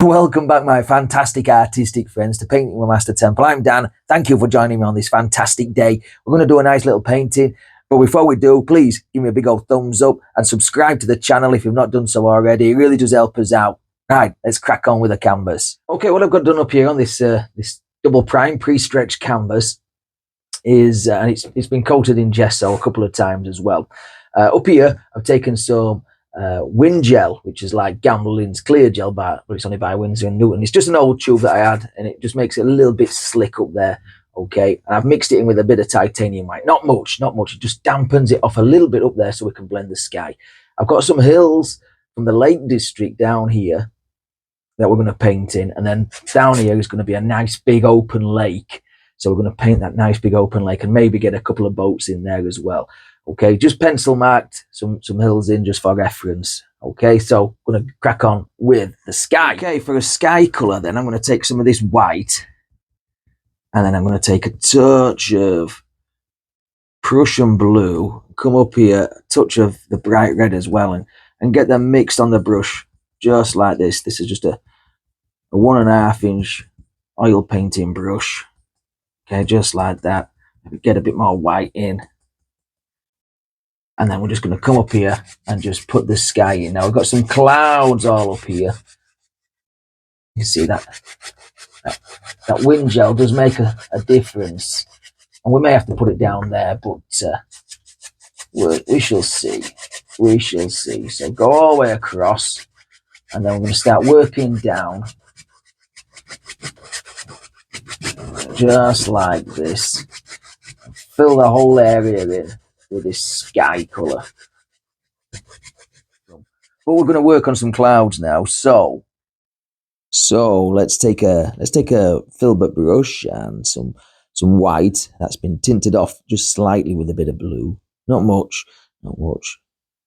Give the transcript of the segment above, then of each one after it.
Welcome back, my fantastic artistic friends, to Painting with MasterTemple. I'm Dan. Thank you for joining me on this fantastic day. We're going to do a nice little painting, but before we do, please give me a big old thumbs up and subscribe to the channel if you've not done so already. It really does help us out. Right, let's crack on with the canvas. Okay, what I've got done up here on this this double prime pre-stretched canvas is, and it's been coated in gesso a couple of times as well. Up here, I've taken some wind gel, which is like Gamblin's clear gel, but it's only by Winsor & Newton. It's just an old tube that I had, and it just makes it a little bit slick up there. Okay, and I've mixed it in with a bit of titanium white. Not much. It just dampens it off a little bit up there so we can blend the sky. I've got some hills from the Lake District down here that we're going to paint in, and then down here is going to be a nice big open lake. So we're going to paint that nice big open lake and maybe get a couple of boats in there as well. Okay, just pencil marked some hills in just for reference. Okay, so I'm going to crack on with the sky. Okay, for a sky colour then, I'm going to take some of this white, and then I'm going to take a touch of Prussian blue, come up here, a touch of the bright red as well, and get them mixed on the brush just like this. This is just a 1.5 inch oil painting brush. Okay, just like that. Get a bit more white in. And then we're just going to come up here and just put the sky in. Now we've got some clouds all up here. You see that wind gel does make a difference. And we may have to put it down there, but we shall see. We shall see. So go all the way across, and then we're going to start working down. Just like this. Fill the whole area in with this sky colour. But we're going to work on some clouds now. So let's take a filbert brush and some white that's been tinted off just slightly with a bit of blue. Not much.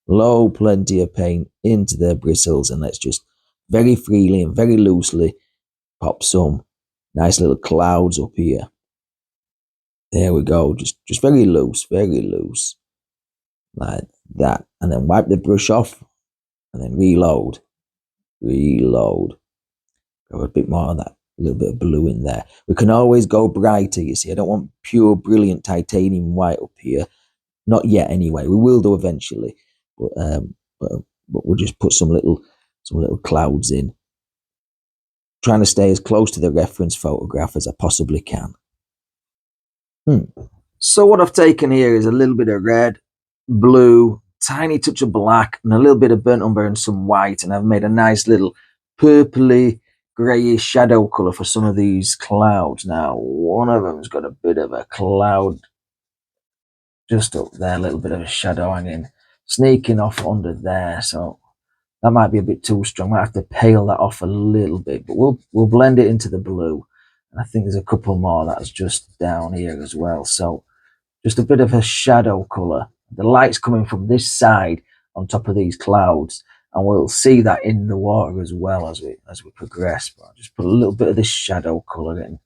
Low plenty of paint into the bristles, and let's just very freely and very loosely pop some nice little clouds up here. There we go. Just very loose, like that. And then wipe the brush off, and then reload. Go a bit more of that, a little bit of blue in there. We can always go brighter, you see. I don't want pure, brilliant titanium white up here. Not yet, anyway. We will do eventually, but we'll just put some little clouds in. Trying to stay as close to the reference photograph as I possibly can. So what I've taken here is a little bit of red, blue, tiny touch of black, and a little bit of burnt umber and some white, and I've made a nice little purpley, greyish shadow colour for some of these clouds. Now, one of them's got a bit of a cloud just up there, a little bit of a shadow hanging, sneaking off under there, so that might be a bit too strong. Might have to pale that off a little bit, but we'll blend it into the blue. And I think there's a couple more that's just down here as well. So just a bit of a shadow colour. The light's coming from this side on top of these clouds, and we'll see that in the water as well as we progress. But I'll just put a little bit of this shadow colour in. And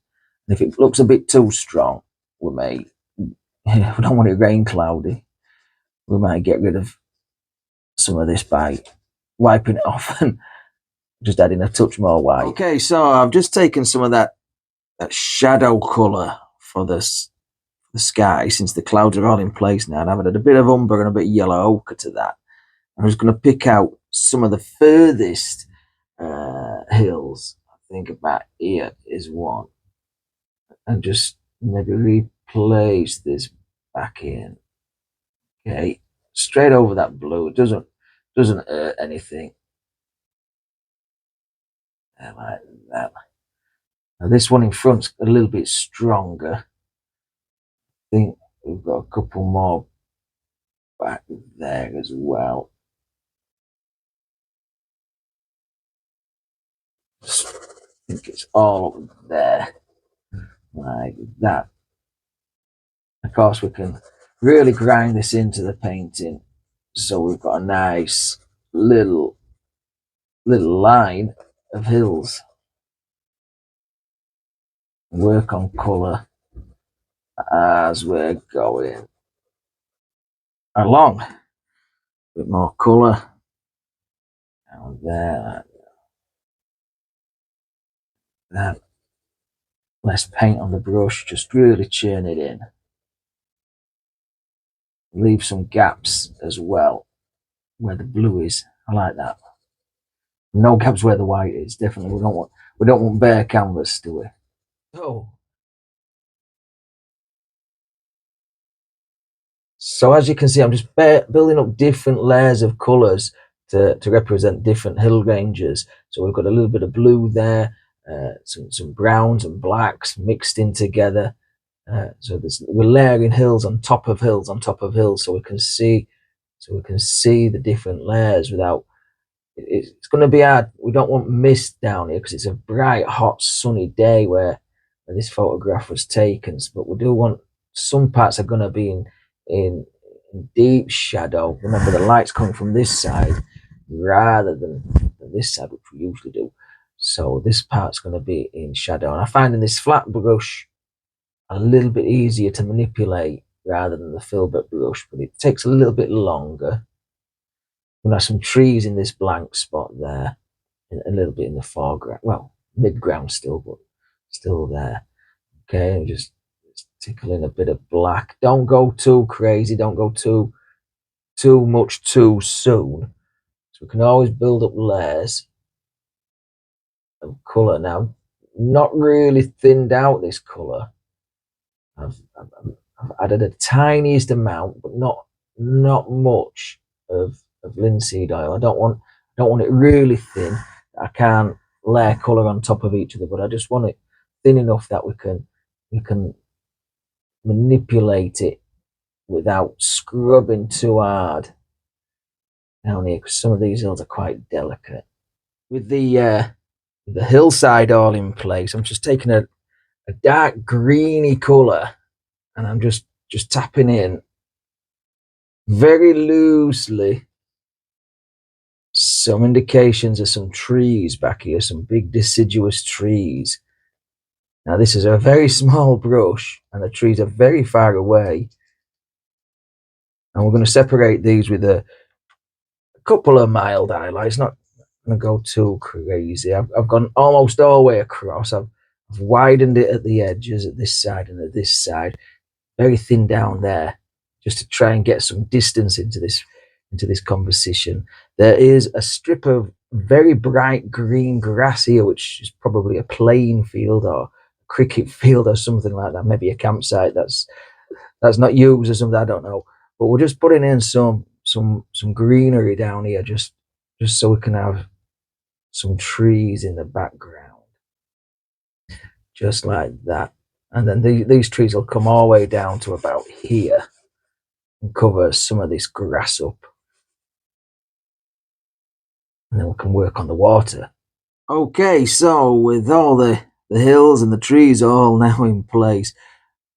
if it looks a bit too strong, we may, if we don't want it rain cloudy, we might get rid of some of this by wiping it off and just adding a touch more white. Okay, so I've just taken some of that shadow colour for the sky, since the clouds are all in place now, and I've added a bit of umber and a bit of yellow ochre to that. I'm just going to pick out some of the furthest hills. I think about here is one, and just maybe replace this back in. Okay, straight over that blue. It doesn't hurt anything. Like that. Now this one in front's a little bit stronger. I think we've got a couple more back there as well. I think it's all up there, like that. Of course, we can really grind this into the painting, so we've got a nice little line of hills. Work on colour as we're going along. A bit more colour down there. that. Less paint on the brush, just really churn it in. Leave some gaps as well where the blue is. I like that. No gaps where the white is. Definitely, we don't want bare canvas, do we? Oh, so as you can see, I'm just building up different layers of colours to represent different hill ranges. So we've got a little bit of blue there, some browns and blacks mixed in together. So we're layering hills on top of hills on top of hills, so we can see the different layers without. It's going to be hard. We don't want mist down here because it's a bright, hot, sunny day where this photograph was taken. But we do want some parts are going to be in deep shadow. Remember, the light's coming from this side rather than this side, which we usually do. So this part's going to be in shadow. And I find in this flat brush a little bit easier to manipulate rather than the filbert brush, but it takes a little bit longer. We'll have some trees in this blank spot there, and a little bit in the foreground. Well, mid-ground still, but still there. Okay, and just tickle in a bit of black. Don't go too crazy. Don't go too much too soon. So we can always build up layers of colour. Now, not really thinned out this colour. I've added a tiniest amount, but not much of linseed oil. I don't want it really thin. I can't layer colour on top of each other, but I just want it thin enough that we can manipulate it without scrubbing too hard down here, because some of these hills are quite delicate. With the hillside all in place, I'm just taking a dark greeny colour and I'm just tapping in very loosely some indications of some trees back here, some big deciduous trees. Now this is a very small brush and the trees are very far away, and we're going to separate these with a couple of mild highlights, not going to go too crazy. I've gone almost all the way across. I've widened it at the edges at this side and at this side, very thin down there, just to try and get some distance into this composition. There is a strip of very bright green grass here, which is probably a playing field or a cricket field or something like that. Maybe a campsite that's not used or something. I don't know. But we're just putting in some greenery down here, just so we can have some trees in the background, just like that. And then these trees will come all the way down to about here and cover some of this grass up. And then we can work on the water. Okay, so with all the hills and the trees all now in place,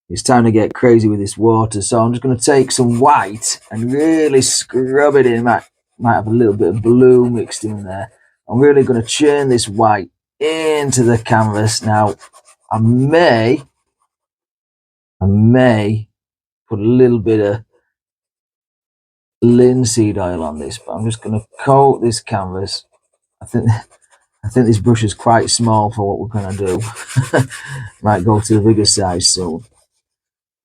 it's time to get crazy with this water. So I'm just going to take some white and really scrub it in. Might have a little bit of blue mixed in there. I'm really going to churn this white into the canvas. Now, I may put a little bit of linseed oil on this, but I'm just going to coat this canvas. I think this brush is quite small for what we're going to do. Might go to the bigger size soon.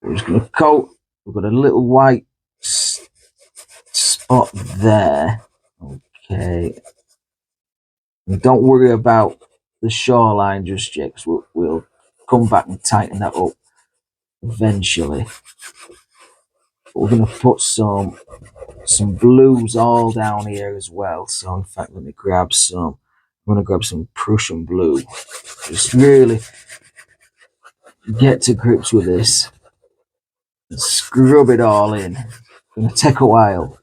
We're just going to coat. We've got a little white spot there. Okay. And don't worry about the shoreline just yet, because we'll come back and tighten that up eventually. But we're going to put some blues all down here as well. So in fact, let me grab some. I'm going to grab some Prussian blue. Just really get to grips with this and scrub it all in. It's going to take a while,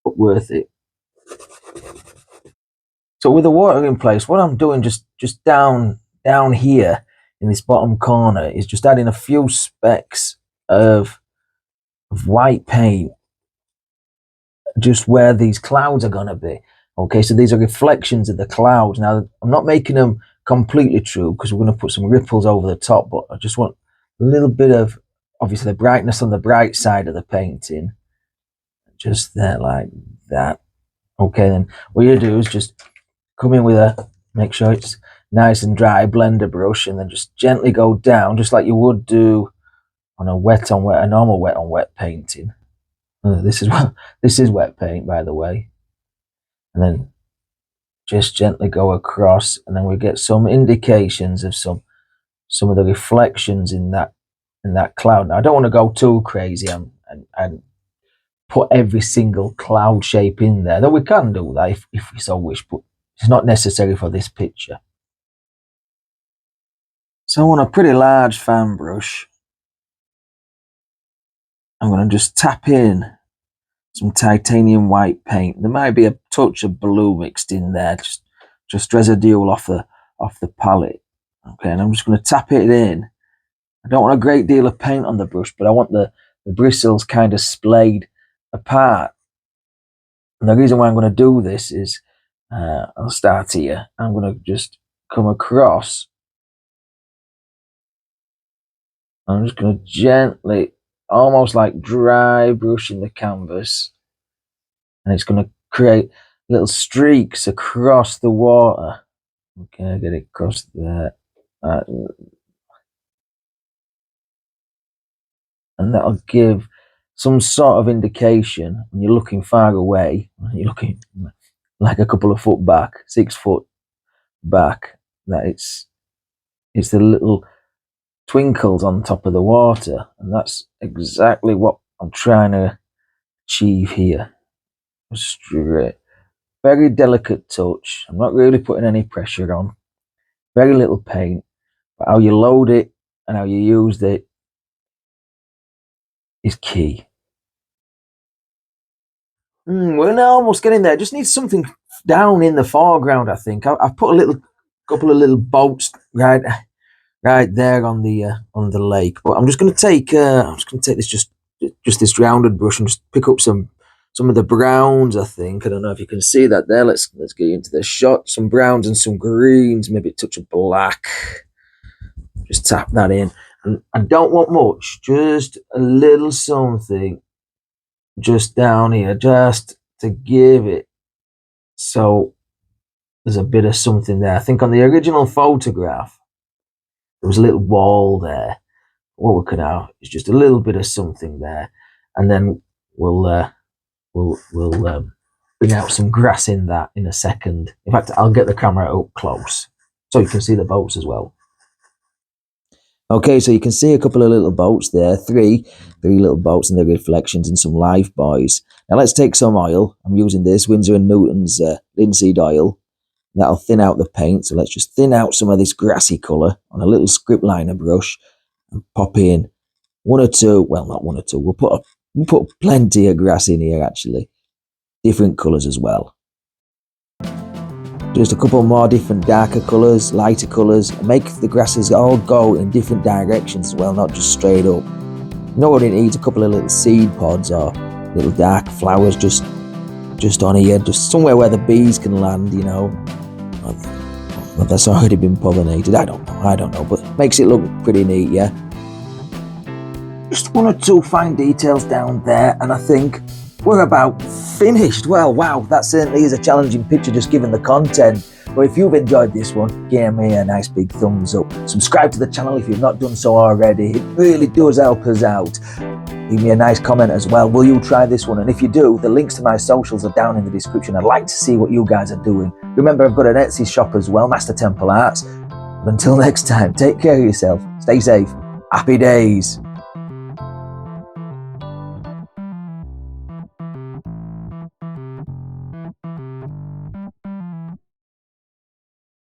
but worth it. So with the water in place, what I'm doing just down here in this bottom corner is just adding a few specks of white paint just where these clouds are going to be. Okay, so these are reflections of the clouds. Now, I'm not making them completely true because we're going to put some ripples over the top, but I just want a little bit of, obviously, the brightness on the bright side of the painting. Just there, like that. Okay, then what you do is just come in with a Make sure it's nice and dry, blender brush, and then just gently go down, just like you would do on a a normal wet on wet painting. This is wet paint, by the way. And then just gently go across, and then we get some indications of some of the reflections in that cloud. Now, I don't want to go too crazy and put every single cloud shape in there, though we can do that if we so wish, but it's not necessary for this picture. So on a pretty large fan brush, I'm going to just tap in some titanium white paint. There might be a touch of blue mixed in there, just residual off the palette. Okay, and I'm just going to tap it in. I don't want a great deal of paint on the brush, but I want the bristles kind of splayed apart. And the reason why I'm going to do this is, I'll start here. I'm going to just come across. I'm just going to gently, almost like dry brushing the canvas. And it's going to create little streaks across the water. Okay, get it across there. And that'll give some sort of indication when you're looking far away, you're looking like a couple of foot back, 6 foot back, that it's the little twinkles on top of the water. And that's exactly what I'm trying to achieve here. Straight. Very delicate touch. I'm not really putting any pressure on. Very little paint. But how you load it and how you use it is key. We're now almost getting there. Just need something down in the foreground, I think. I've put a couple of little boats right there on the lake. But I'm just going to take this just this rounded brush and just pick up some of the browns, I think. I don't know if you can see that there. Let's get into the shot. Some browns and some greens, maybe a touch of black. Just tap that in. And I don't want much, just a little something just down here, just to give it so there's a bit of something there. I think on the original photograph there was a little wall there. What we could have is just a little bit of something there, and then we'll bring out some grass in that in a second. In fact, I'll get the camera up close so you can see the boats as well. Okay, so you can see a couple of little boats there, three little boats and their reflections and some life buoys. Now let's take some oil. I'm using this Winsor & Newton's linseed oil. That'll thin out the paint, so let's just thin out some of this grassy colour on a little script liner brush and pop in one or two, well, not one or two, we'll put plenty of grass in here actually, different colours as well. Just a couple more different darker colours, lighter colours, and make the grasses all go in different directions as well, not just straight up. You know what it needs? A couple of little seed pods or little dark flowers just on here, just somewhere where the bees can land, you know. Well, that's already been pollinated, I don't know, but makes it look pretty neat, yeah. Just one or two fine details down there, and I think we're about finished. Well, wow, that certainly is a challenging picture just given the content. But if you've enjoyed this one, give me a nice big thumbs up. Subscribe to the channel if you've not done so already. It really does help us out. Leave me a nice comment as well. Will you try this one? And if you do, the links to my socials are down in the description. I'd like to see what you guys are doing. Remember, I've got an Etsy shop as well, MasterTemple Arts. But until next time, take care of yourself. Stay safe. Happy days.